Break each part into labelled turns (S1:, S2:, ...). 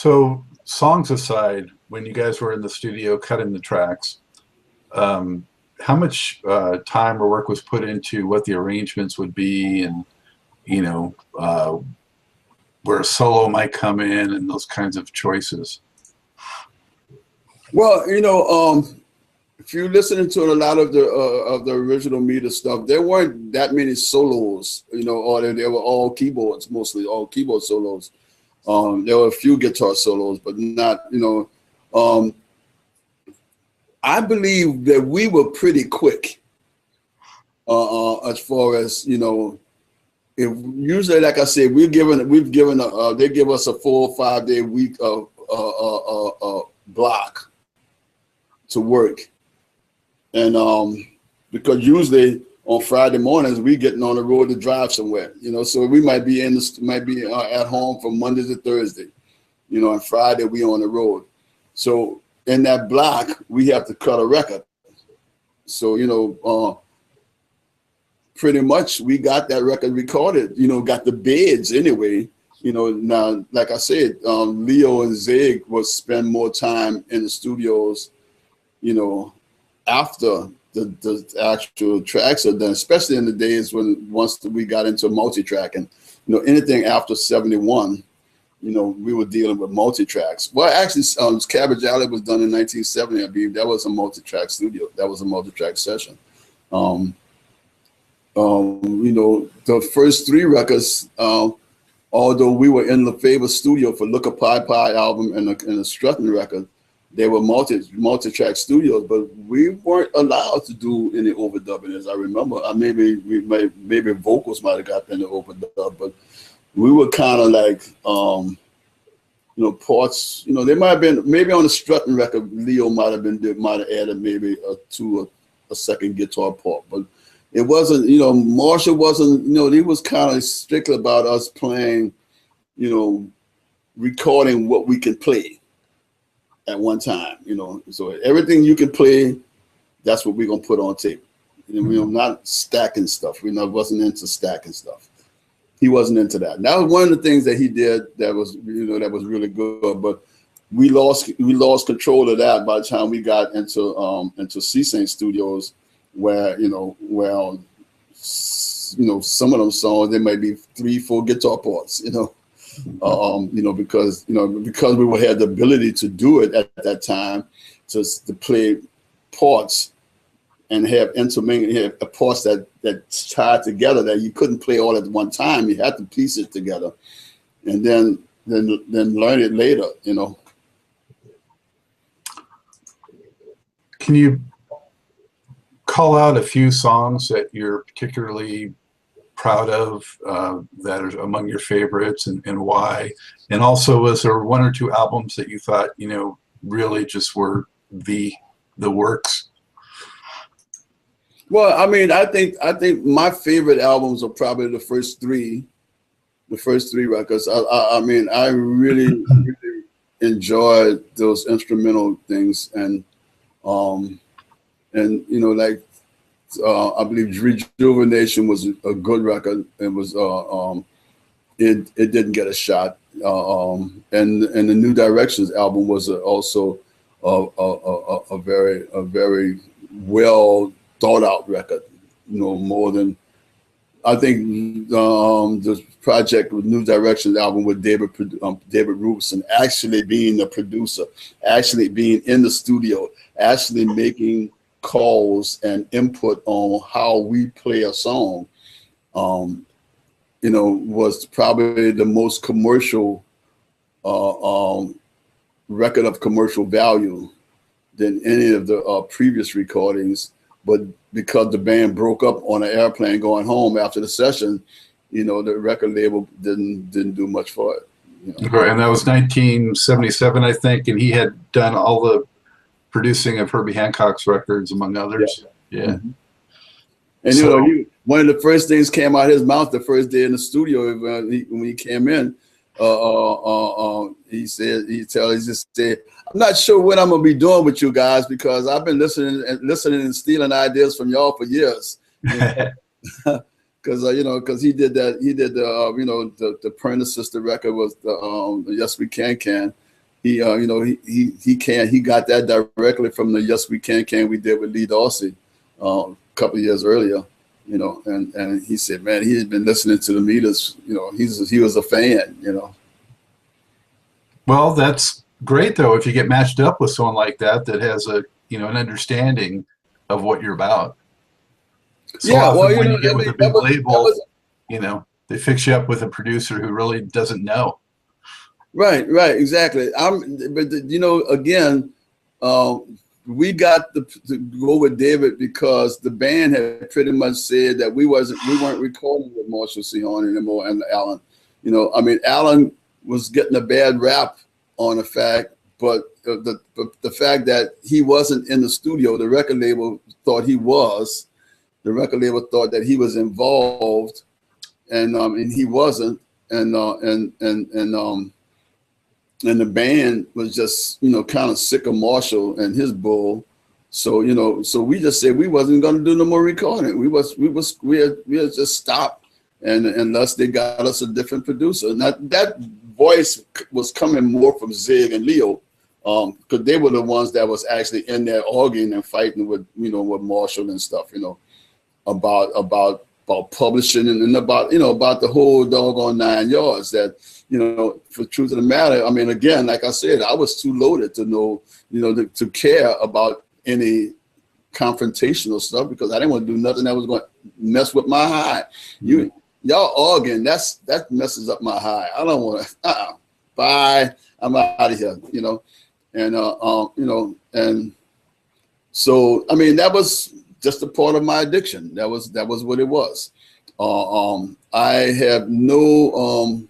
S1: So songs aside, when you guys were in the studio cutting the tracks, how much time or work was put into what the arrangements would be, and where a solo might come in, and those kinds of choices?
S2: Well, if you're listening to a lot of the original Meter stuff, there weren't that many solos, or they were all keyboards, mostly all keyboard solos. There were a few guitar solos, but not, I believe that we were pretty quick as far as, if usually, like I said, they give us a 4 or 5 day week of block to work. And because usually on Friday mornings we getting on the road to drive somewhere, so we might be at home from Monday to Thursday, and Friday we on the road. So in that block we have to cut a record. So pretty much we got that record recorded, got the beds anyway. Now, like I said, Leo and Zig would spend more time in the studios, after the actual tracks are done, especially in the days once we got into multi-track, and anything after 71, we were dealing with multi-tracks. Well, actually, Cabbage Alley was done in 1970, I believe. That was a multi-track studio. That was a multi-track session. The first 3 records, although we were in the Favor studio for Look a Pie Pie album and the Strutting record, they were multi-track studios, but we weren't allowed to do any overdubbing, as I remember. Maybe vocals might have got in the overdub, but we were kind of like, parts. They might have been maybe on the Strutting record. Leo might have added maybe a second guitar part, but it wasn't. Marshall wasn't. He was kind of strict about us playing, recording what we can play at one time, so everything you can play, that's what we're gonna put on tape. We're not stacking stuff. Wasn't into stacking stuff. He wasn't into that. And that was one of the things that he did that was really good. But we lost control of that by the time we got into C-Saint Studios, where some of them songs there might be 3-4 guitar parts, because we had the ability to do it at that time, to play parts and have parts that tied together that you couldn't play all at one time. You had to piece it together, and then learn it later.
S1: Can you call out a few songs that you're particularly proud of, that are among your favorites, and why? And also, was there 1 or 2 albums that you thought really just were the works?
S2: Well, I think my favorite albums are probably the first 3 records. I really enjoyed those instrumental things, and I believe Rejuvenation was a good record. It was it didn't get a shot, and the New Directions album was also a very well thought out record. More than, I think, the project with New Directions album with David Robertson actually being the producer, actually being in the studio, actually making calls and input on how we play a song, was probably the most commercial record of commercial value than any of the previous recordings. But because the band broke up on an airplane going home after the session, the record label didn't do much for it.
S1: Right, and that was 1977, I think, and he had done all the producing of Herbie Hancock's records, among others. Yeah.
S2: And one of the first things came out of his mouth the first day in the studio when he came in. He just said, "I'm not sure what I'm gonna be doing with you guys, because I've been listening and stealing ideas from y'all for years." Because he did the Prentice Sister record was the Yes We Can, he he got that directly from the Yes We Can we did with Lee Dorsey a couple of years earlier, you know, and he said, man, he had been listening to the Meters, you know, he was a fan, you know.
S1: Well, that's great though if you get matched up with someone like that that has a, you know, an understanding of what you're about. So
S2: Yeah, well, you
S1: when
S2: know,
S1: you get
S2: I
S1: with
S2: mean,
S1: a big
S2: that
S1: label,
S2: was
S1: you know, they fix you up with a producer who really doesn't know.
S2: right, exactly. But you know, again, we got to go with David because the band had pretty much said that we weren't recording with Marshall C. Horn anymore and Alan. You know, I mean, Alan was getting a bad rap on the fact, but the fact that he wasn't in the studio, the record label thought he was. The record label thought that he was involved, and he wasn't. And the band was just, you know, kind of sick of Marshall and his bull. So, you know, so we just said we wasn't going to do no more recording. We had just stopped, and unless they got us a different producer. And that voice was coming more from Zig and Leo, because they were the ones that was actually in there arguing and fighting with, you know, with Marshall and stuff, you know, about publishing and about, you know, about the whole doggone 9 yards. That, you know, for the truth of the matter, I mean, again, like I said, I was too loaded to know, you know, to care about any confrontational stuff, because I didn't want to do nothing that was going to mess with my high. Y'all arguing, that messes up my high. I don't want to. Bye. I'm out of here. You know, and you know, and so I mean, that was just a part of my addiction. That was what it was. I have no.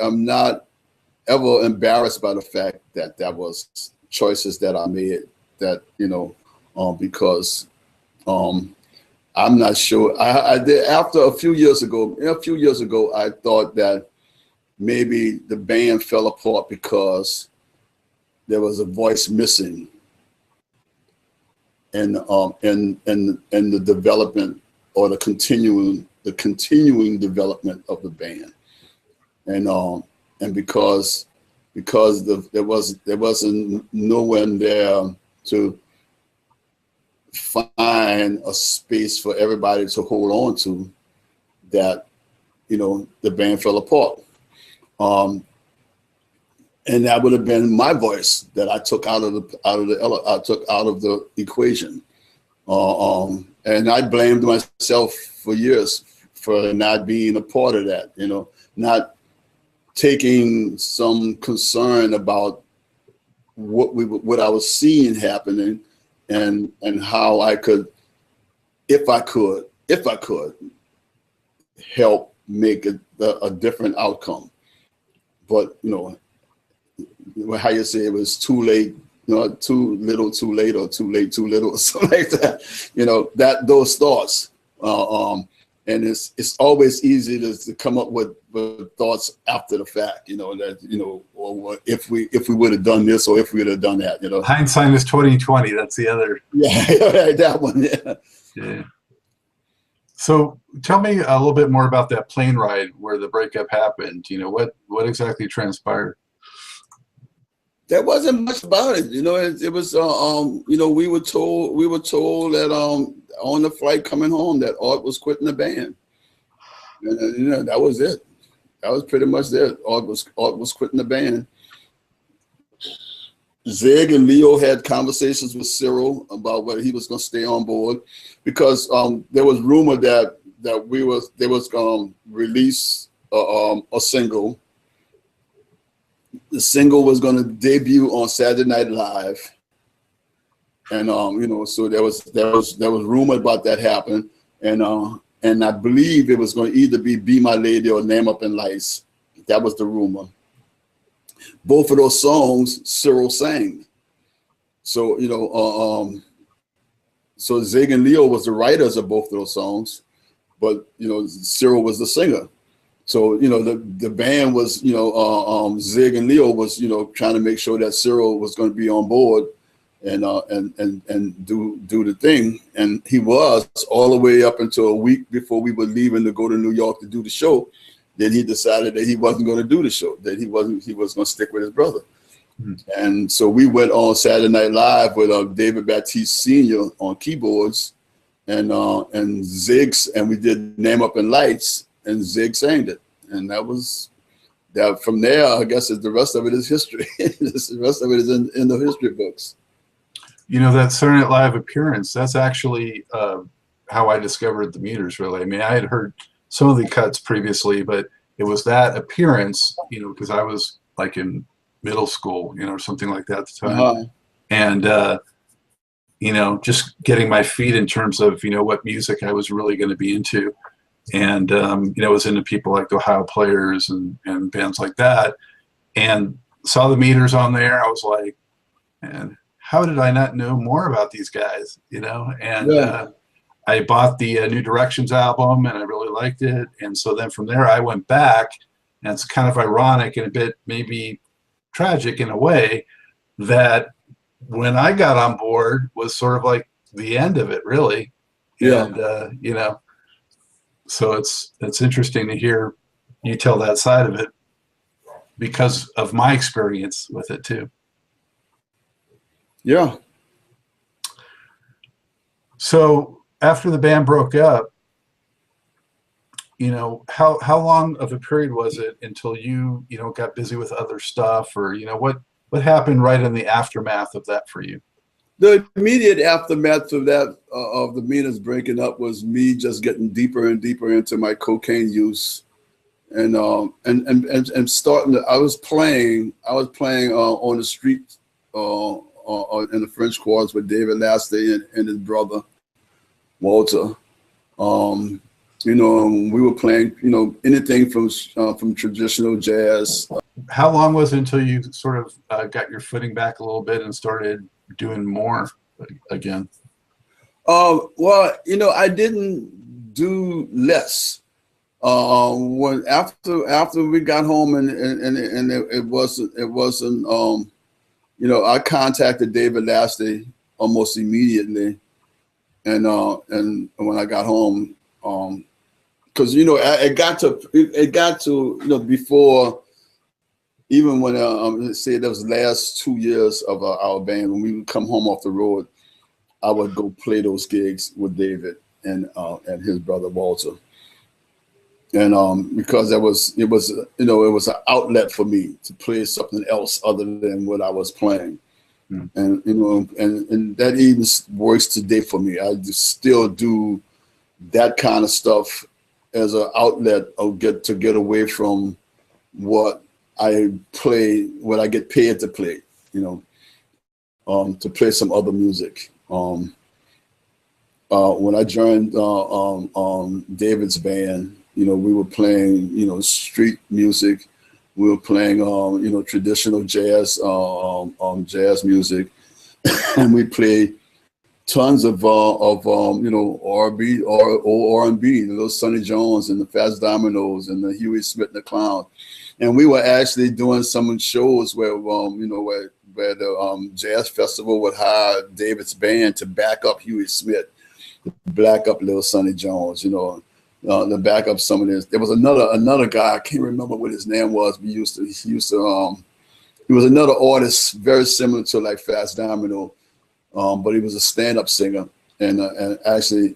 S2: I'm not ever embarrassed by the fact that was choices that I made. That, you know, because I'm not sure. I did after a few years ago. I thought that maybe the band fell apart because there was a voice missing, and the development or the continuing development of the band, and because there wasn't no one there to find a space for everybody to hold on to, that, you know, the band fell apart. And that would have been my voice that I took out of the equation. And I blamed myself for years for not being a part of that, you know, not taking some concern about what I was seeing happening, and how I could, if I could help make a different outcome. But, you know, how you say it was too late, you know, too little, too late, or too late, too little, or something like that. You know, those thoughts. And it's always easy to come up with thoughts after the fact, you know, that, you know, or if we would have done this, or if we would have done that, you know.
S1: Hindsight is 20/20. That's the other.
S2: Yeah, that one. Yeah.
S1: Yeah. So tell me a little bit more about that plane ride where the breakup happened. You know, what exactly transpired?
S2: There wasn't much about it, you know. It was, you know, we were told that on the flight coming home that Art was quitting the band, and you know, that was it. That was pretty much it. Art was quitting the band. Zig and Leo had conversations with Cyril about whether he was going to stay on board, because there was rumor that they was going to release a single. The single was going to debut on Saturday Night Live, and you know, so there was rumor about that happening, and I believe it was going to either be My Lady or Name Up in Lights. That was the rumor. Both of those songs Cyril sang. So, you know, so Zig and Leo was the writers of both of those songs, but, you know, Cyril was the singer. So, you know, the band was, you know, Zig and Leo was, you know, trying to make sure that Cyril was going to be on board and do the thing. And he was, all the way up until a week before we were leaving to go to New York to do the show. then he decided that he wasn't going to do the show, that he was going to stick with his brother. And so we went on Saturday Night Live with David Baptiste Sr. on keyboards and Ziggs, and we did Name Up in Lights, and Zig sang it. And that was that. From there, I guess the rest of it is history. The rest of it is in the history books.
S1: You know, that Saturday Night Live appearance, that's actually how I discovered the Meters, really. I mean, I had heard some of the cuts previously, but it was that appearance, you know, because I was like in middle school, you know, or something like that at the time. And, you know, just getting my feet in terms of, you know, what music I was really going to be into. And, you know, I was into people like the Ohio Players and bands like that, and saw the Meters on there. I was like, man, how did I not know more about these guys, you know? And I bought the New Directions album, and I really liked it. And so then from there, I went back, and it's kind of ironic and a bit maybe tragic in a way that when I got on board was sort of like the end of it, really. And, you know, so it's interesting to hear you tell that side of it because of my experience with it too.
S2: Yeah.
S1: So after the band broke up, you know, how long of a period was it until you know, got busy with other stuff, or, you know, what happened right in the aftermath of that for you?
S2: The immediate aftermath of that, of the Meters breaking up, was me just getting deeper and deeper into my cocaine use, and starting to, I was playing on the street, in the French Quarters with David Lastey and his brother Walter. You know, we were playing, you know, anything from traditional jazz.
S1: How long was it until you sort of got your footing back a little bit and started doing more again?
S2: Well, you know, I didn't do less. When after we got home and it wasn't you know, I contacted David Lastey almost immediately, and when I got home, because, you know, it got to you know, before, even when say those last 2 years of our band, when we would come home off the road, I would go play those gigs with David and his brother Walter, and because it was you know, it was an outlet for me to play something else other than what I was playing. And, you know, and that even works today for me. I just still do that kind of stuff as an outlet of get away from what I play, what I get paid to play, you know, to play some other music. When I joined David's band, you know, we were playing, you know, street music. We were playing, you know, traditional jazz, jazz music, and we played tons of you know, R&B or R&B, the little Sonny Jones and the Fats Dominoes and the Huey Smith and the Clown. And we were actually doing some shows where you know, where the jazz festival would hire David's band to back up Huey Smith, back up little Sonny Jones, you know, to back up some of this. There was another guy, I can't remember what his name was. He was another artist very similar to like Fats Domino. But he was a stand-up singer, and actually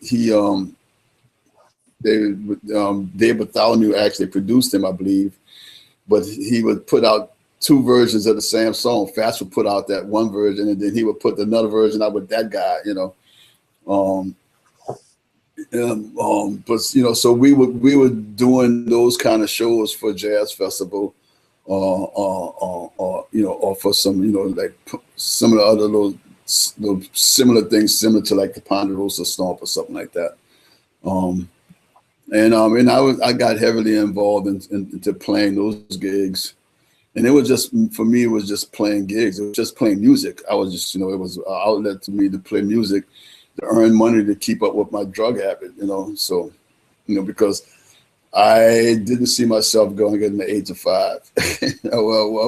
S2: Dave Bartholomew actually produced him, I believe. But he would put out two versions of the same song. Fats would put out that one version, and then he would put another version out with that guy, you know. But you know, so we were doing those kind of shows for Jazz Festival, or you know, or for some, you know, like some of the other little similar things, similar to like the Ponderosa Stomp or something like that. And I got heavily involved into playing those gigs, and it was just, for me, it was just playing gigs. It was just playing music. I was just, you know, it was an outlet to me to play music, to earn money to keep up with my drug habit, you know. So, you know, because I didn't see myself going in the 8 to 5. Well, I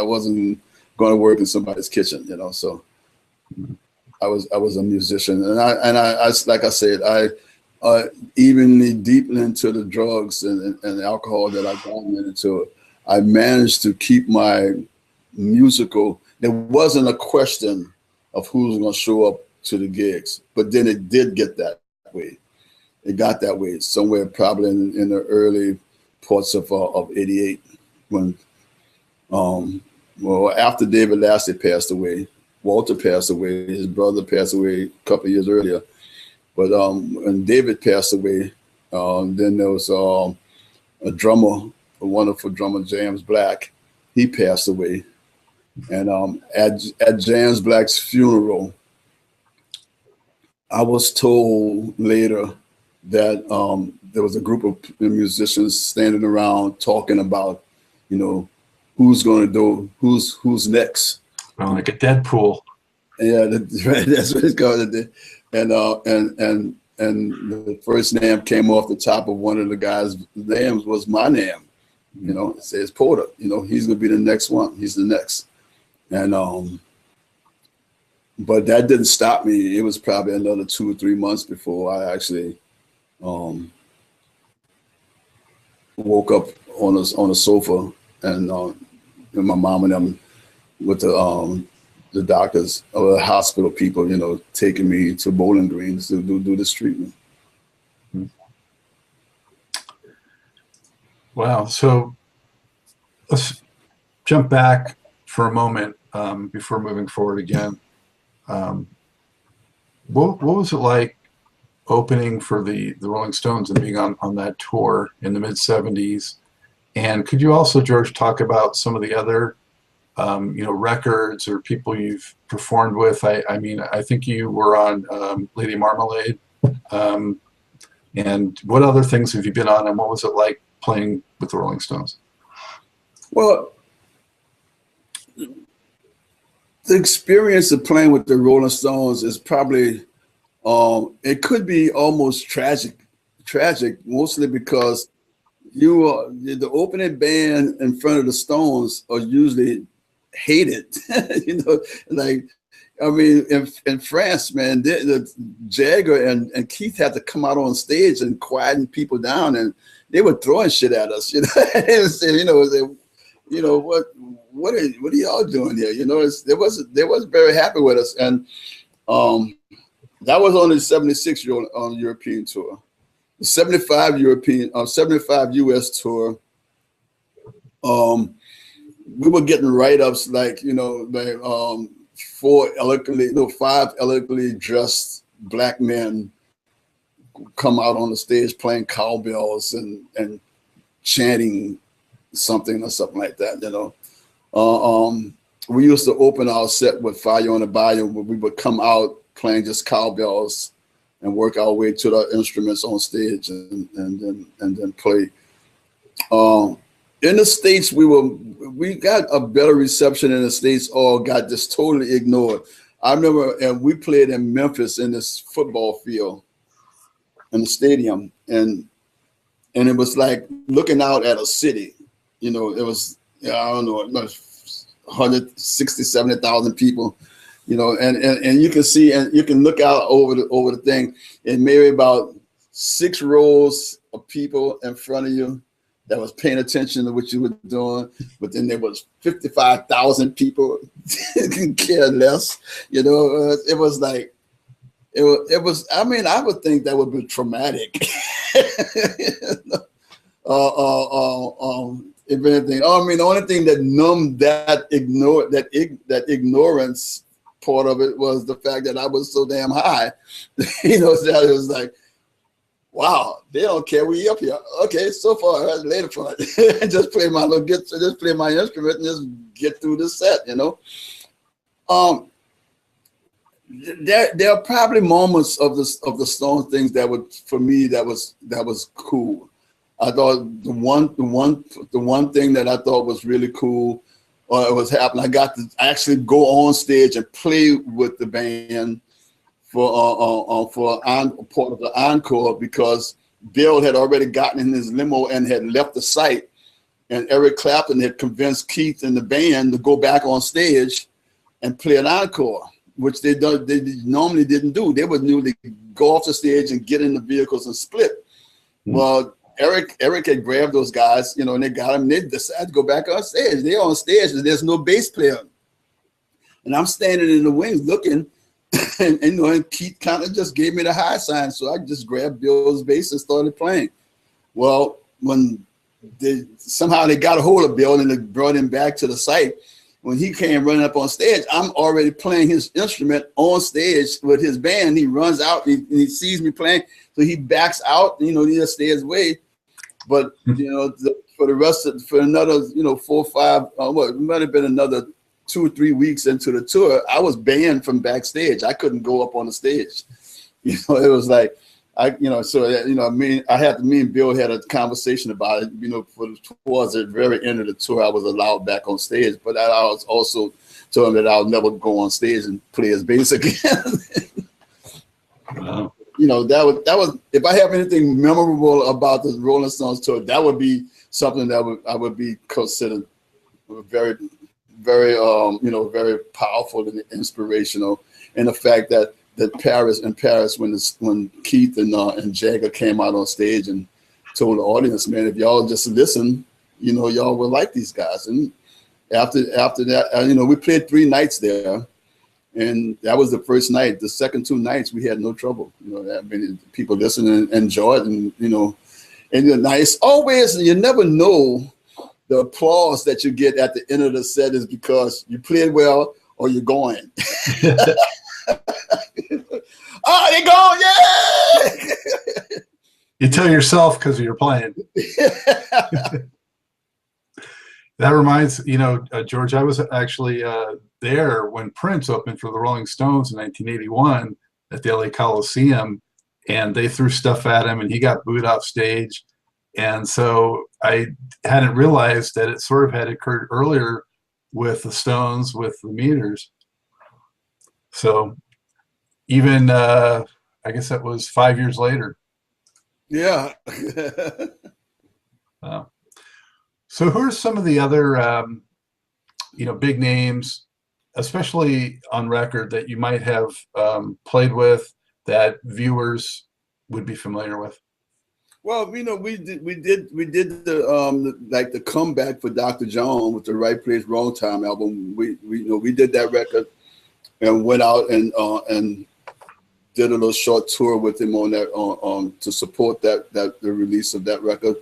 S2: wasn't going to work in somebody's kitchen, you know. So I was a musician, and I like I said, evenly deeply into the drugs and alcohol that I've gotten into, I managed to keep my musical. There wasn't a question of who's going to show up to the gigs, but then it did get that way. It got that way somewhere probably in the early parts of '88 when, well, after David Lassie passed away, Walter passed away, his brother passed away a couple of years earlier. But when David passed away, then there was a drummer, a wonderful drummer, James Black. He passed away. And at James Black's funeral, I was told later that there was a group of musicians standing around talking about, you know, who's going to do, who's next.
S1: Oh, like a Deadpool.
S2: Yeah, that's what it's called. And the first name came off the top of one of the guys' names was my name. You know, it says Porter. You know, he's gonna be the next one. He's the next. And but that didn't stop me. It was probably another 2 or 3 months before I actually woke up on a sofa and my mom and them with the doctors or the hospital people, you know, taking me to Bowling Greens to do this treatment. Wow.
S1: So let's jump back for a moment before moving forward again. What was it like opening for the Rolling Stones and being on that tour in the mid-'70s? And could you also, George, talk about some of the other you know, records or people you've performed with? I mean, I think you were on Lady Marmalade. And what other things have you been on, and what was it like playing with the Rolling Stones?
S2: Well, the experience of playing with the Rolling Stones is probably, it could be almost tragic, mostly because the opening band in front of the Stones are usually hated. You know, like, I mean, in France, man, the Jagger and Keith had to come out on stage and quieten people down, and they were throwing shit at us. You know, you know, what are y'all doing here? You know, they wasn't very happy with us, and that was on the '76 European tour. The 75 US tour, we were getting write-ups like, you know, like 5 elegantly dressed black men come out on the stage playing cowbells and chanting something or something like that, you know. We used to open our set with Fire on the Bayou, where we would come out playing just cowbells and work our way to the instruments on stage and then play. In the States, we got a better reception in the States, or got just totally ignored. I remember, and we played in Memphis in this football field in the stadium, and it was like looking out at a city. You know, it was, I don't know, 160, 70,000 people. You know, and you can see, and you can look out over the thing, and maybe about 6 rows of people in front of you that was paying attention to what you were doing. But then there was 55,000 people can care less. You know, it was like, it was. I mean, I would think that would be traumatic. If anything, I mean, the only thing that numbed that ignorance part of it was the fact that I was so damn high. You know, that it was like, wow, they don't care we up here. Okay, so far, later part, just play my little guitar, just play my instrument, and just get through the set. You know, there are probably moments of the Stones things that would, for me, that was cool. I thought the one thing that I thought was really cool, it was happening. I got to actually go on stage and play with the band for part of the encore, because Bill had already gotten in his limo and had left the site, and Eric Clapton had convinced Keith and the band to go back on stage and play an encore. which they normally didn't do. They would newly go off the stage and get in the vehicles and split. Well, Eric had grabbed those guys, and they got them. And they decided to go back on stage. They're on stage and there's no bass player. And I'm standing in the wings looking, and Keith kind of just gave me the high sign. So I just grabbed Bill's bass and started playing. Well, when somehow they got a hold of Bill and they brought him back to the site, when he came running up on stage, I'm already playing his instrument on stage with his band. He runs out and he sees me playing. So he backs out, he just stays away. But, for the rest of, for another, 4 or 5, it might have been another 2 or 3 weeks into the tour, I was banned from backstage. I couldn't go up on the stage. It was like, me and Bill had a conversation about it, towards the very end of the tour, I was allowed back on stage, but I was also told him that I'll never go on stage and play his bass again.
S1: Wow.
S2: That was, if I have anything memorable about the Rolling Stones tour, that would be something that I would be considered very, very, very powerful and inspirational. And the fact that Paris, when Keith and Jagger came out on stage and told the audience, man, if y'all just listen, y'all will like these guys. And after that, we played 3 nights there, and that was the first night. The second 2 nights, we had no trouble. People listened and enjoyed, and and nice. Always, you never know the applause that you get at the end of the set is because you played well or you're going. Oh, they go, yeah!
S1: You tell yourself because you're playing. That reminds, George, I was actually there when Prince opened for the Rolling Stones in 1981 at the LA Coliseum, and they threw stuff at him and he got booed off stage. And so I hadn't realized that it sort of had occurred earlier with the Stones, with the Meters. So even, I guess that was 5 years later.
S2: Yeah.
S1: So who are some of the other, big names, especially on record, that you might have played with that viewers would be familiar with?
S2: Well, we did the comeback for Dr. John with the Right Place, Wrong Time album. We did that record and went out and did a little short tour with him on that to support the release of that record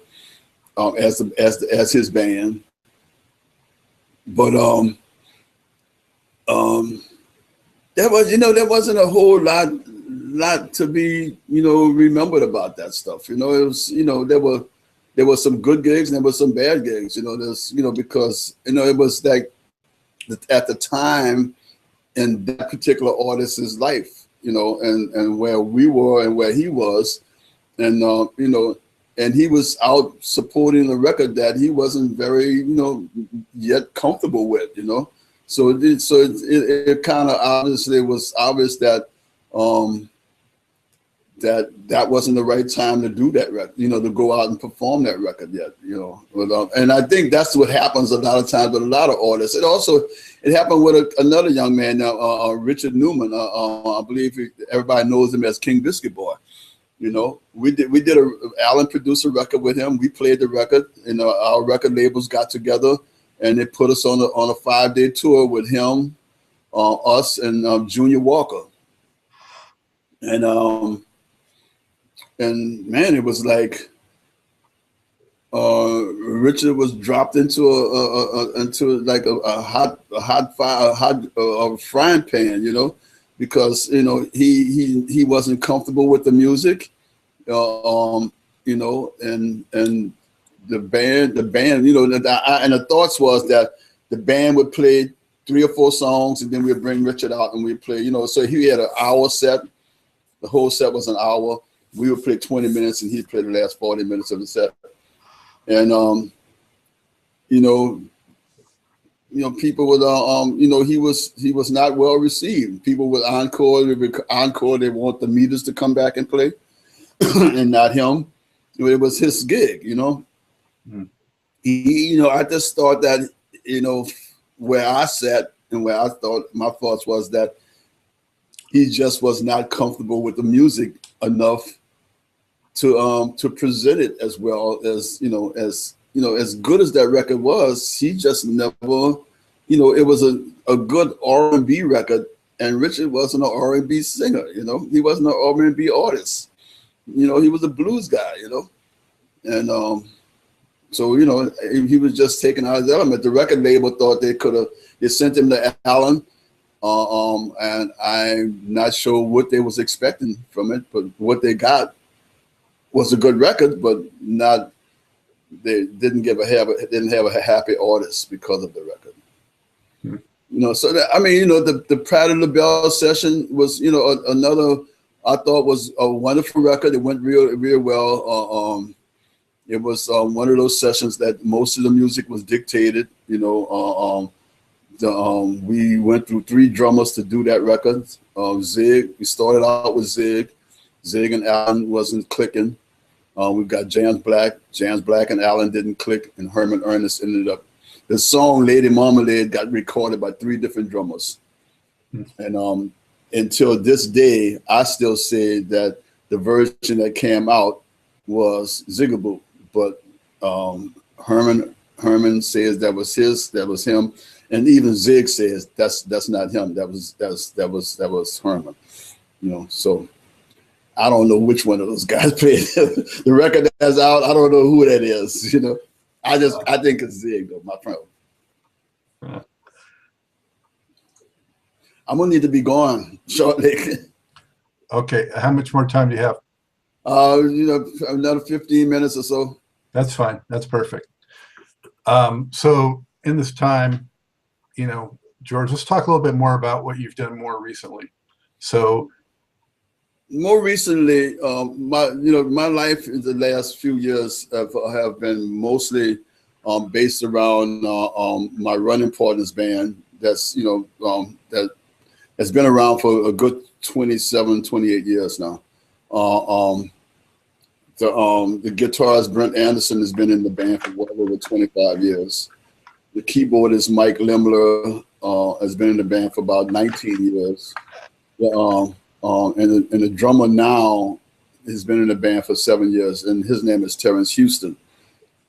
S2: as his band. But there wasn't a whole lot to be remembered about that stuff. It was there were some good gigs and there were some bad gigs. Because it was like at the time in that particular artist's life. And where we were and where he was, and and he was out supporting a record that he wasn't very, yet comfortable with, So it kind of obviously was obvious that that wasn't the right time to do that record, to go out and perform that record yet, But, and I think that's what happens a lot of times with a lot of artists. It happened with another young man now, Richard Newman. I believe everybody knows him as King Biscuit Boy. We did Alan produced a record with him. We played the record, and our record labels got together, and they put us on a 5-day tour with him, us, and Junior Walker. And man, it was like Richard was dropped into a hot frying pan, because he wasn't comfortable with the music, and the band, and the thoughts was that the band would play 3 or 4 songs, and then we'd bring Richard out and we'd play, so he had an hour set. The whole set was an hour. We would play 20 minutes and he'd play the last 40 minutes of the set. And, people would, he was not well received. People would encore, they want the Meters to come back and play and not him. It was his gig, I just thought that, where I sat and where I thought my thoughts was that he just was not comfortable with the music enough to present it as well as, as good as that record was. He just never, it was a good R&B record, and Richard wasn't an R&B singer. He wasn't an R&B artist. He was a blues guy. And so he was just taking out his element. The record label thought they sent him to Allen, and I'm not sure what they was expecting from it, but what they got was a good record, but not. They didn't have a happy artist because of the record. So that, the Patti LaBelle session was, another, I thought was a wonderful record. It went real well. It was one of those sessions that most of the music was dictated. We went through 3 drummers to do that record. Zig, we started out with Zig. Zig and Allen wasn't clicking. We've got James Black. James Black and Allen didn't click, and Herman Ernest ended up. The song Lady Marmalade got recorded by 3 different drummers. And until this day, I still say that the version that came out was Zigaboo. But Herman says that was him. And even Zig says that's not him. That was Herman. So I don't know which one of those guys played the record that's out. I don't know who that is. I think it's Zig though, my friend. I'm gonna need to be gone shortly.
S1: Okay, how much more time do you have?
S2: Another 15 minutes or so.
S1: That's fine. That's perfect. So in this time, George, let's talk a little bit more about what you've done more recently. So
S2: more recently, my life in the last few years have been mostly based around my running partners band. That's that has been around for a good 27, 28 years now. The guitarist Brent Anderson has been in the band for well over 25 years. The keyboardist Mike Limler has been in the band for about 19 years. And the drummer now has been in the band for 7 years, and his name is Terrence Houston.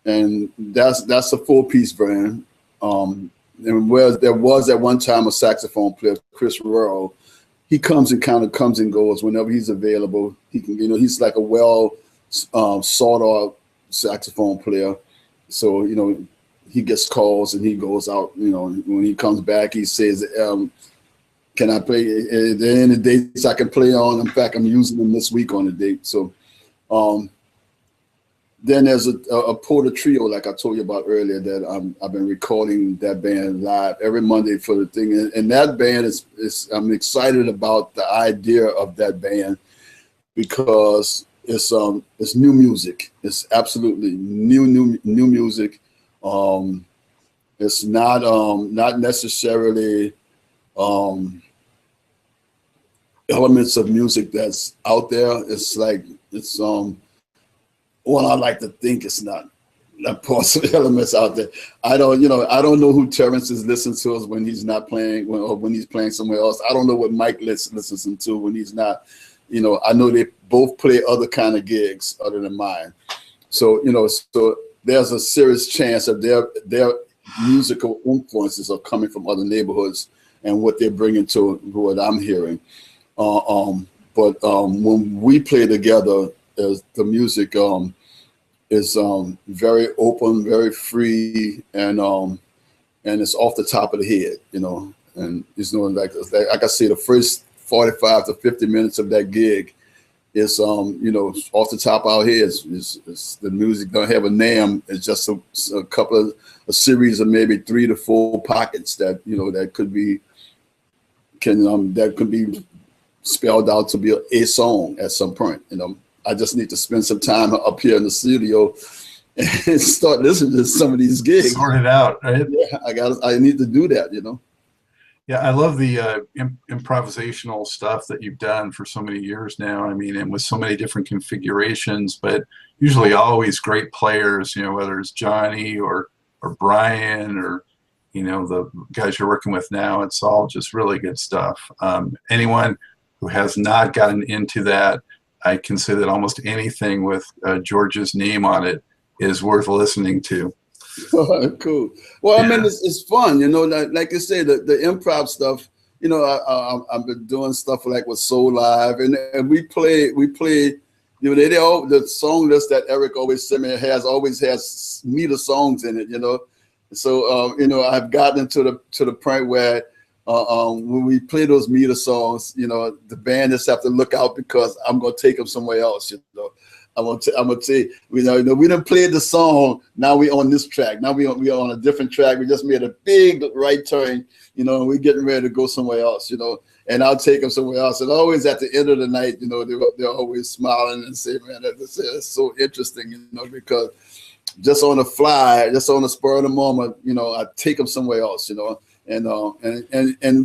S2: And that's a 4-piece band. And where there was at one time a saxophone player, Chris Rural, he comes and goes whenever he's available. He can, he's like a well sought out saxophone player. So, he gets calls and he goes out, when he comes back, he says, can I play? Are there any dates I can play on? In fact, I'm using them this week on a date. So then there's a Porter Trio, like I told you about earlier, that I've been recording that band live every Monday for the thing. And that band I'm excited about the idea of that band because it's new music. It's absolutely new music. It's not necessarily elements of music that's out there. It's I like to think it's not parts of elements out there. I don't know who Terrence is listening to us when he's not playing, or when he's playing somewhere else. I don't know what Mike listens to when he's not. I know they both play other kind of gigs other than mine. So so there's a serious chance of their musical influences are coming from other neighborhoods and what they're bringing to what I'm hearing. But when we play together, the music is very open, very free, and it's off the top of the head, and like I say, the first 45 to 50 minutes of that gig is off the top of our heads. It's the music don't have a name. It's just a series of maybe 3 to 4 pockets that that could be spelled out to be a song at some point. I just need to spend some time up here in the studio and start listening to some of these gigs.
S1: Sort it out, right?
S2: Yeah, I need to do that,
S1: Yeah, I love the improvisational stuff that you've done for so many years now. And with so many different configurations, but usually always great players, whether it's Johnny or Brian or, the guys you're working with now. It's all just really good stuff. Anyone who has not gotten into that, I consider that almost anything with George's name on it is worth listening to.
S2: Cool. Well, I mean, it's fun, you know, like you say, the improv stuff, you know, I've been doing stuff like with Soul Live, and we play, you know, the song list that Eric always sent me always has meter songs in it, you know. So, you know, I've gotten to the point where when we play those meter songs, you know, the band just have to look out because I'm going to take them somewhere else, you know. I'm gonna tell you, you know, we didn't play the song. Now we on this track. Now we on a different track. We just made a big right turn, you know, and we're getting ready to go somewhere else, you know. And I'll take them somewhere else. And always at the end of the night, you know, they're always smiling and say, "Man, that's so interesting," you know, because just on the fly, just on the spur of the moment, you know, I take them somewhere else, you know. And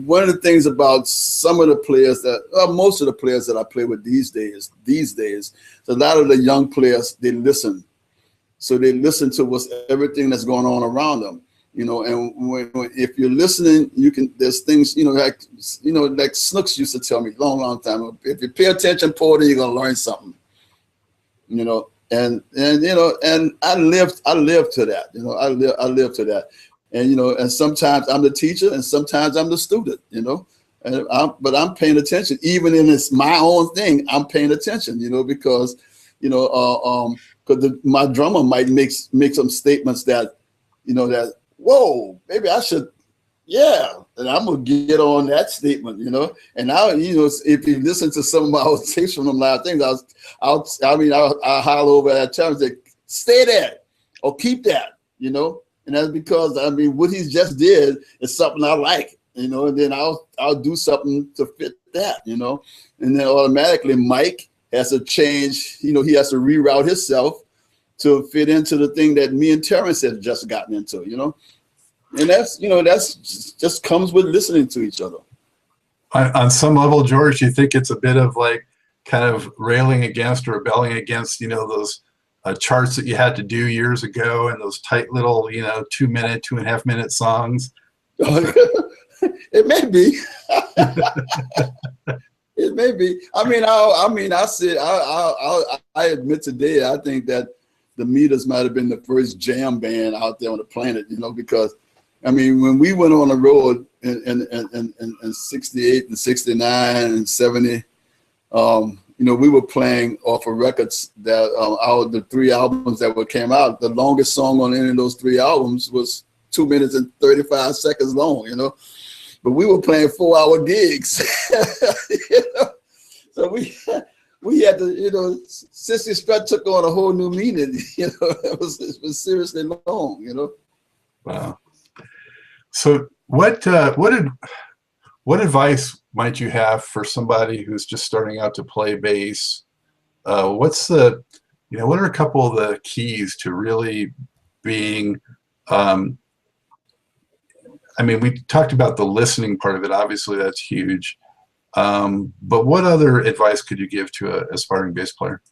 S2: one of the things about some of the players most of the players that I play with these days, a lot of the young players, they listen. So they listen to everything that's going on around them, you know. And if you're listening, there's things, you know, like Snooks used to tell me long time. If you pay attention, Porter, you're gonna learn something, you know. And you know, and I live to that, you know. I live to that. And, you know, and sometimes I'm the teacher and sometimes I'm the student, you know, but I'm paying attention. Even in it's my own thing, I'm paying attention, you know, because, you know, because my drummer might make some statements that, you know, that, whoa, maybe I should, yeah, and I'm going to get on that statement, you know. And now, you know, if you listen to some of my old tapes from them last things, I'll holler over at times that stay there or keep that, you know. And that's because, I mean, what he's just did is something I like, you know, and then I'll do something to fit that, you know. And then automatically Mike has to change, you know, he has to reroute himself to fit into the thing that me and Terrence had just gotten into, you know. And that's, you know, that's just comes with listening to each other.
S1: On some level, George, you think it's a bit of like kind of railing against or rebelling against, you know, those charts that you had to do years ago and those tight little, you know, 2-minute, 2.5-minute songs?
S2: It may be. It may be. I admit today, I think that the Meters might have been the first jam band out there on the planet, you know, because, I mean, when we went on the road in 68 and 69 and 70, you know, we were playing off of records that the 3 albums that came out, the longest song on any of those 3 albums was 2 minutes and 35 seconds long, you know. But we were playing 4-hour gigs. You know? So we had to, you know, Sissy Strut took on a whole new meaning, you know. It was seriously long, you know.
S1: Wow. So what advice might you have for somebody who's just starting out to play bass? What are a couple of the keys to really being, I mean, we talked about the listening part of it. Obviously, that's huge. But what other advice could you give to an aspiring bass player?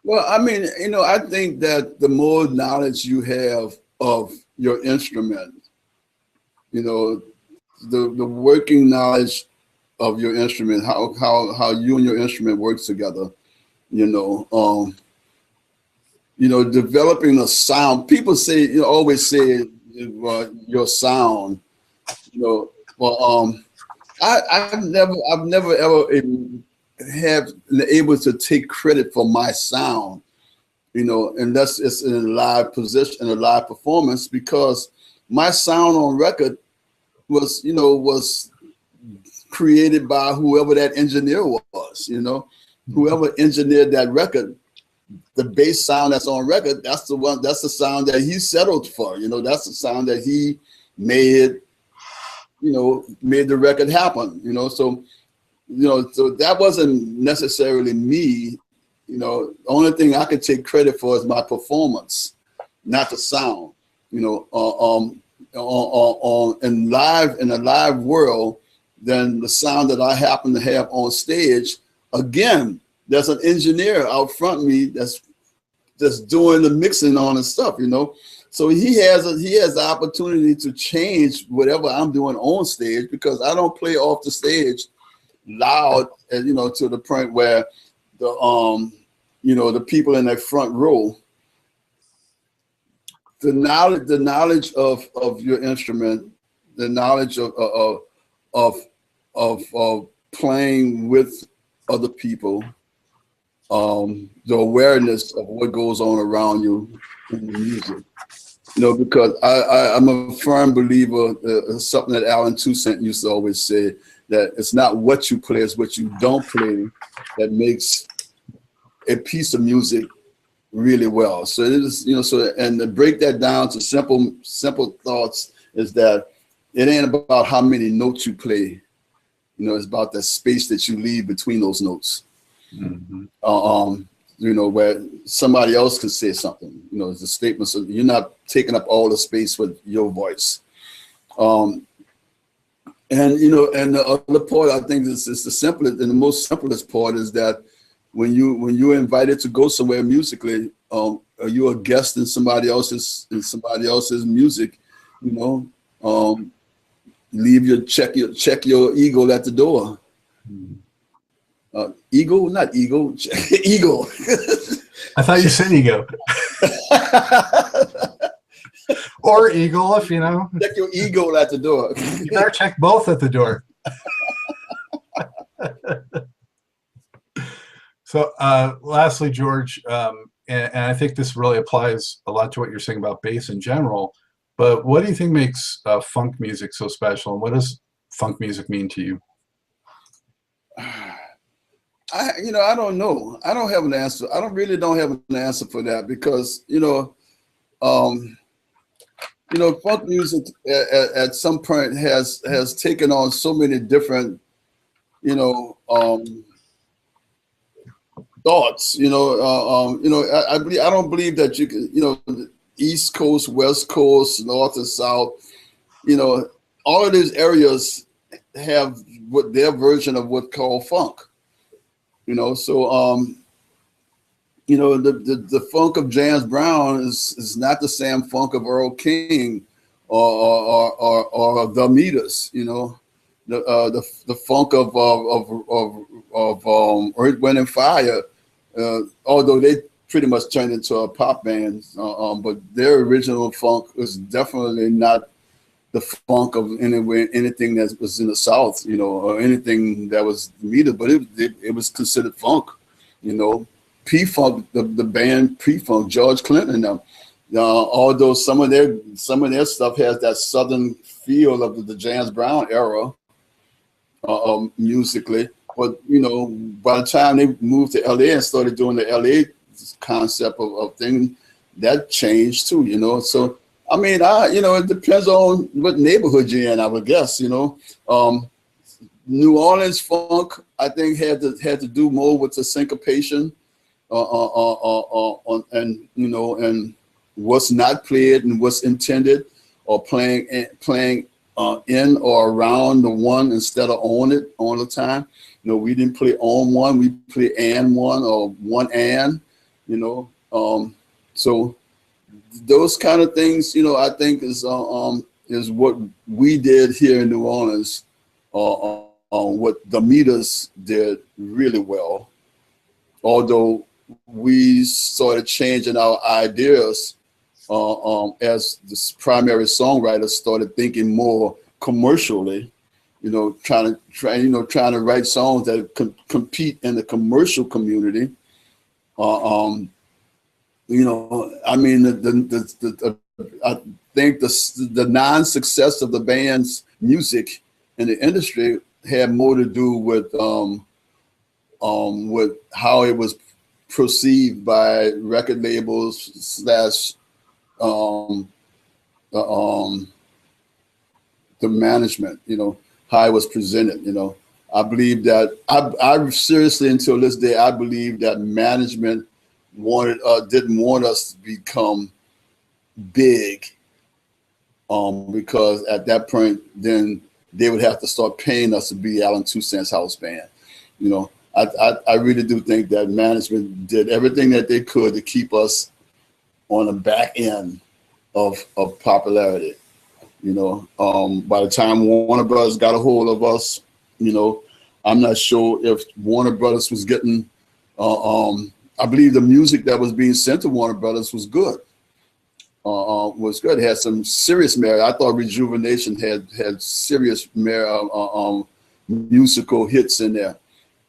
S2: Well, I mean, you know, I think that the more knowledge you have of your instrument, you know, the working knowledge of your instrument, how you and your instrument works together, you know, developing a sound. People say, you know, always say your sound, you know. Well, I've never ever have been able to take credit for my sound, you know, unless it's in a live position, in a live performance, because my sound on record was created by whoever that engineer was, you know. Whoever engineered that record, the bass sound that's on record, that's the sound that he settled for, you know. That's the sound that he made the record happen, you know. So, you know, so that wasn't necessarily me, you know. The only thing I could take credit for is my performance, not the sound, you know. In a live world, then the sound that I happen to have on stage, again, there's an engineer out front of me that's doing the mixing on and stuff, you know. So he has the opportunity to change whatever I'm doing on stage, because I don't play off the stage loud, and to the point where the people in that front row, the knowledge of your instrument, the knowledge of playing with other people, the awareness of what goes on around you in the music. Because I'm a firm believer, something that Alan Toussaint used to always say, that it's not what you play, it's what you don't play that makes a piece of music really well. So it is, and to break that down to simple thoughts is that it ain't about how many notes you play. It's about the space that you leave between those notes. Where somebody else can say something. It's a statement, so you're not taking up all the space with your voice. And the other part, I think is the simplest and the most simplest part is that when you're invited to go somewhere musically, or you're a guest in somebody else's music, check your ego at the door. Ego, not ego, ego.
S1: I thought you said ego. Or eagle, if
S2: Check your ego at the door.
S1: You better check both at the door. So lastly, George, and I think this really applies a lot to what you're saying about bass in general, but what do you think makes funk music so special, and what does funk music mean to you?
S2: I don't know. I don't have an answer. I don't have an answer for that because, funk music at some point has taken on so many different, thoughts. I don't believe that you can, the East Coast, West Coast, North and South, all of these areas have what their version of what's called funk. The funk of James Brown is not the same funk of Earl King or the Meters. The funk of Earth, Wind and Fire, although they pretty much turned into a pop band, but their original funk was definitely not the funk of anything that was in the South, or anything that was meter, but it was considered funk, P-Funk, the band P-Funk, George Clinton and them. Although some of their stuff has that Southern feel of the James Brown era, musically, but by the time they moved to LA and started doing the LA concept of things, that changed too, So I mean, it depends on what neighborhood you're in, I would guess. New Orleans funk, I think, had to do more with the syncopation, and what's not played and what's intended, or playing in or around the one instead of on it all the time. We didn't play on one, we play and one or one and, so those kind of things, I think is what we did here in New Orleans, what the Meters did really well. Although we started changing our ideas as the primary songwriters started thinking more commercially, trying to write songs that compete in the commercial community. I mean, I think the non-success of the band's music in the industry had more to do with how it was perceived by record labels / the management, how it was presented, I believe that I seriously, until this day, I believe that management didn't want us to become big, because at that point, then they would have to start paying us to be Alan Toussaint's house band. I really do think that management did everything that they could to keep us on the back end of popularity. By the time Warner Brothers got a hold of us, I'm not sure if Warner Brothers was getting. I believe the music that was being sent to Warner Brothers was good. Was good. It had some serious merit. I thought Rejuvenation had serious musical hits in there.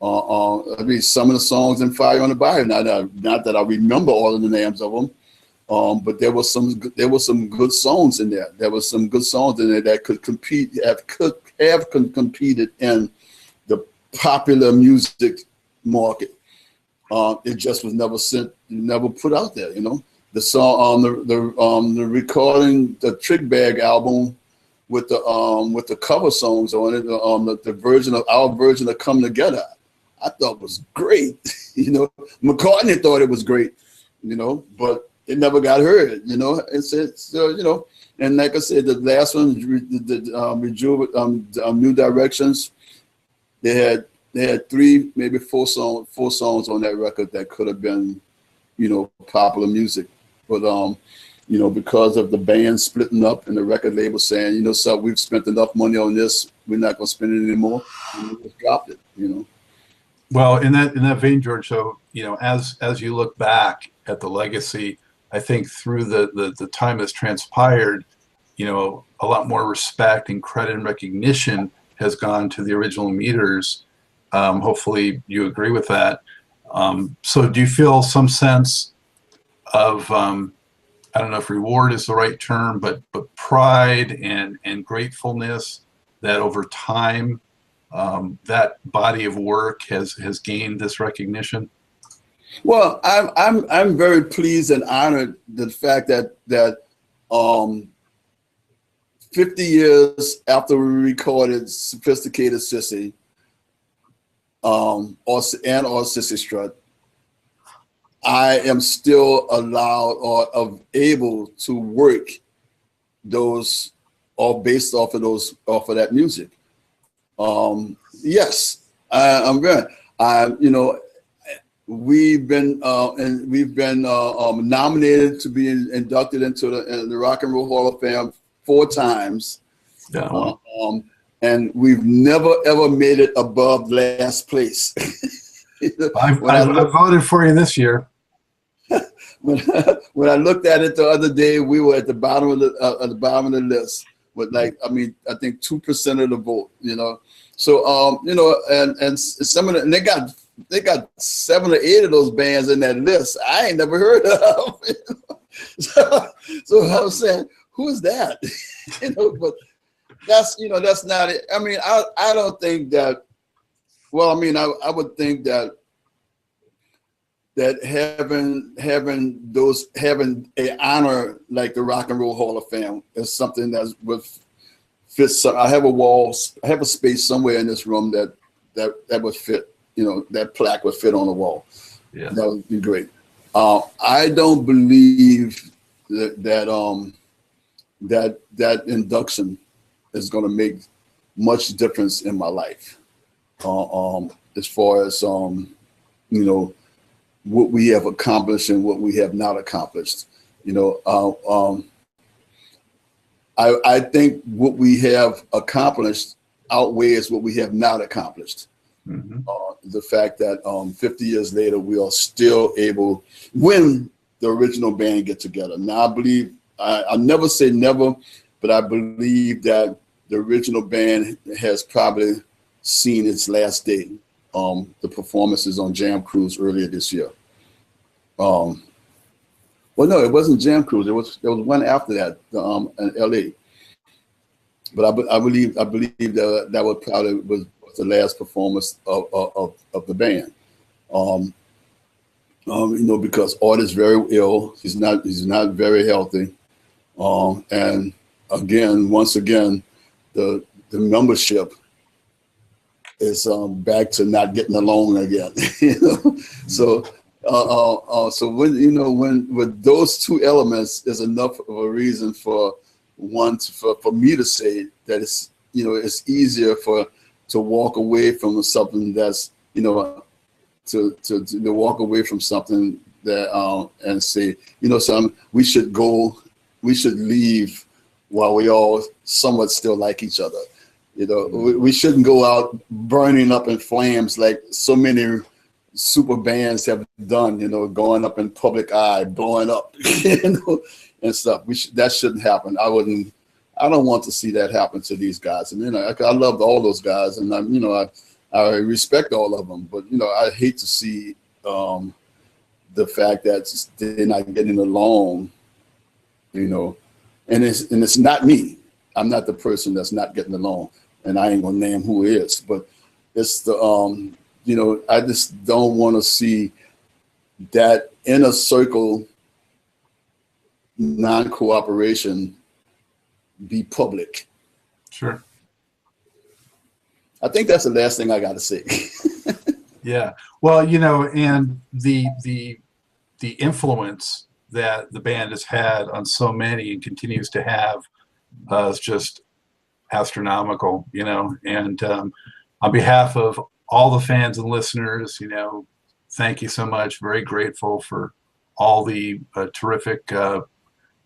S2: I mean, some of the songs in Fire on the Bayou. Not that I remember all of the names of them, but there was some good songs in there. There was some good songs in there that could competed in the popular music market. It just was never put out there. You know, the song on the recording, the Trick Bag album with the cover songs on it, our version of Come Together, I thought was great. You know, McCartney thought it was great. You know, but it never got heard. You know, so you know, and like I said, the last one, New Directions, they had 3, maybe 4 songs on that record that could have been, you know, popular music. But you know, because of the band splitting up and the record label saying, you know, so we've spent enough money on this, we're not going to spend it anymore, and we just dropped it. You know.
S1: Well, in that vein, George. So you know, as you look back at the legacy, I think through the time that's transpired, you know, a lot more respect and credit and recognition has gone to the original Meters. Hopefully you agree with that. So do you feel some sense of, I don't know if reward is the right term, but pride and gratefulness that over time that body of work has gained this recognition?
S2: Well, I'm very pleased and honored the fact that 50 years after we recorded Sophisticated Sissy, or Sissy Strut, I am still allowed or able to work those, or based off of that music. Yes, I'm good. You know, we've been nominated to be inducted into the Rock and Roll Hall of Fame 4 times.
S1: Yeah.
S2: And we've never ever made it above last place.
S1: I voted for you this year.
S2: When I looked at it the other day, we were at the bottom of the list with, like, I mean, I think 2% of the vote. You know, so you know, and some of them, they got 7 or 8 of those bands in that list I ain't never heard of. You know? So I was saying, who is that? You know, but that's not it. I mean, I don't think that. Well, I mean, I would think that having an honor like the Rock and Roll Hall of Fame is something that would fit. I have a space somewhere in this room that would fit. You know, that plaque would fit on the wall. Yeah, that would be great. I don't believe that induction is going to make much difference in my life. As far as you know, what we have accomplished and what we have not accomplished. You know, I think what we have accomplished outweighs what we have not accomplished. Mm-hmm. The fact that 50 years later we are still able, when the original band get together. Now I believe, I never say never, but I believe that the original band has probably seen its last day. The performances on Jam Cruise earlier this year. Well, no, it wasn't Jam Cruise. There was one after that in LA. But I believe that was probably the last performance of the band. You know, because Art is very ill. He's not very healthy. And once again, the membership is back to not getting along again. You know? So when with those 2 elements is enough of a reason for me to say that it's, you know, it's easier to walk away from something that's, you know, to walk away from something that and say, you know, we should leave while we all somewhat still like each other. You know, we shouldn't go out burning up in flames like so many super bands have done, you know, going up in public eye, blowing up, you know, and stuff. That shouldn't happen. I don't want to see that happen to these guys. And, you know, I loved all those guys, and I respect all of them, but, you know, I hate to see the fact that they're not getting along, you know, and it's not me. I'm not the person that's not getting along, and I ain't gonna name who it is, but it's the, you know, I just don't want to see that inner circle non-cooperation be public.
S1: Sure.
S2: I think that's the last thing I got to say.
S1: Yeah. Well, you know, and the influence that the band has had on so many and continues to have is just astronomical, you know, and on behalf of all the fans and listeners, you know, thank you so much. Very grateful for all the terrific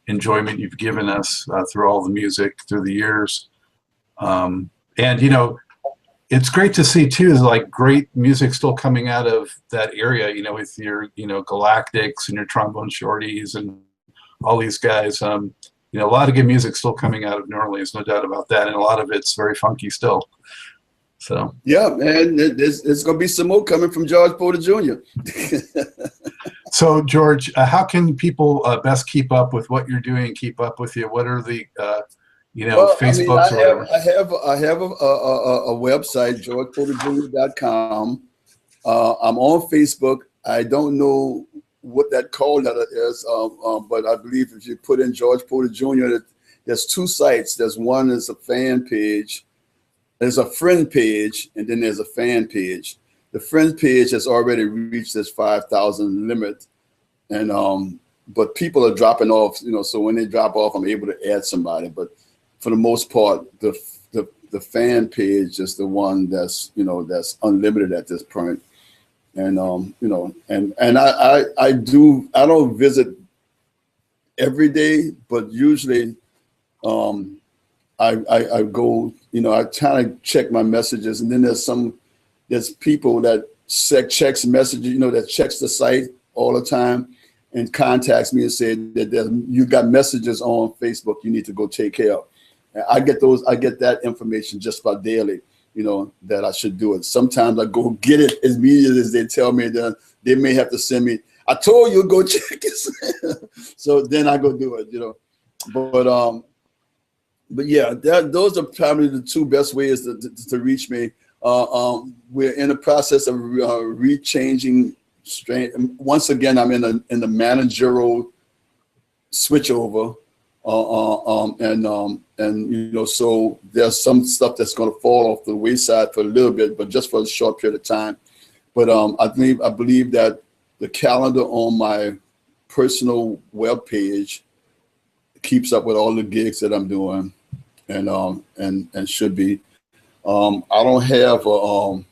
S1: enjoyment you've given us through all the music through the years. And, you know, it's great to see too, is like great music still coming out of that area, you know, with your, you know, Galactics and your Trombone Shorties and all these guys. You know, a lot of good music still coming out of New Orleans, no doubt about that. And a lot of it's very funky still. So
S2: yeah, and it's going to be some more coming from George Porter Jr.
S1: So George, how can people best keep up with what you're doing? Keep up with you? What are the you know, well, Facebooks?
S2: I have a website, georgeporterjr.com. I'm on Facebook. I don't know what that call letter is, but I believe if you put in George Porter Jr., there's two sites. There's one is a fan page. There's a friend page, and then there's a fan page. The friend page has already reached this 5,000 limit, and but people are dropping off. You know, so when they drop off, I'm able to add somebody. But for the most part, the fan page is the one that's, you know, that's unlimited at this point. And you know, and I don't visit every day, but usually I go, you know, I kind of check my messages, and then there's people that checks messages, you know, that checks the site all the time and contacts me and say that you got messages on Facebook you need to go take care of. And I get that information just about daily, you know, that I should do it. Sometimes I go get it as immediately as they tell me that they may have to send me, I told you go check it. So then I go do it, you know. But yeah, those are probably the two best ways to reach me. We're in the process of rechanging. Once again, I'm in the managerial switchover. And you know, so there's some stuff that's going to fall off the wayside for a little bit, but just for a short period of time. But I believe that the calendar on my personal web page keeps up with all the gigs that I'm doing, and should be. I don't have a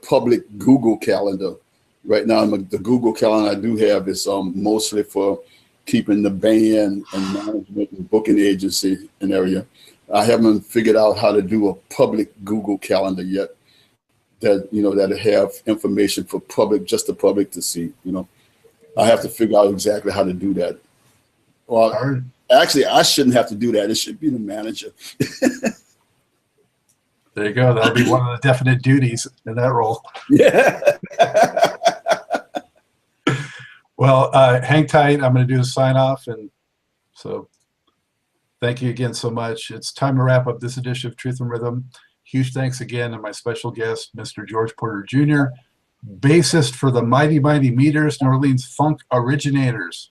S2: public Google calendar right now. The Google calendar I do have is mostly for keeping the band and management and booking agency and area. I haven't figured out how to do a public Google calendar yet that, you know, that have information for just the public to see, you know. I have to figure out exactly how to do that. Well, actually, I shouldn't have to do that. It should be the manager.
S1: There you go. That'll be one of the definite duties in that role.
S2: Yeah.
S1: Well, hang tight. I'm going to do a sign off. And so thank you again so much. It's time to wrap up this edition of Truth and Rhythm. Huge thanks again to my special guest, Mr. George Porter Jr., bassist for the Mighty Mighty Meters, New Orleans funk originators.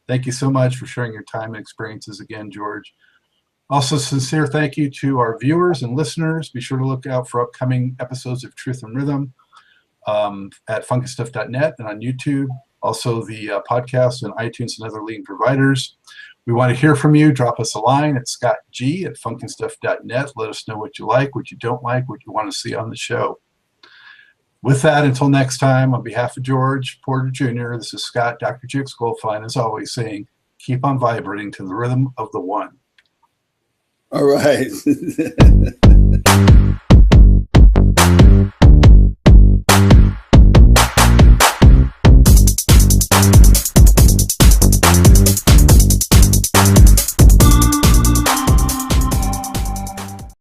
S1: Thank you so much for sharing your time and experiences again, George. Also, sincere thank you to our viewers and listeners. Be sure to look out for upcoming episodes of Truth and Rhythm at funkystuff.net and on YouTube. Also, the podcast on iTunes and other leading providers. We want to hear from you. Drop us a line at ScottG at funkystuff.net. Let us know what you like, what you don't like, what you want to see on the show. With that, until next time, on behalf of George Porter Jr., this is Scott, Dr. Scott Goldfine, as always, saying, keep on vibrating to the rhythm of the one.
S2: All right.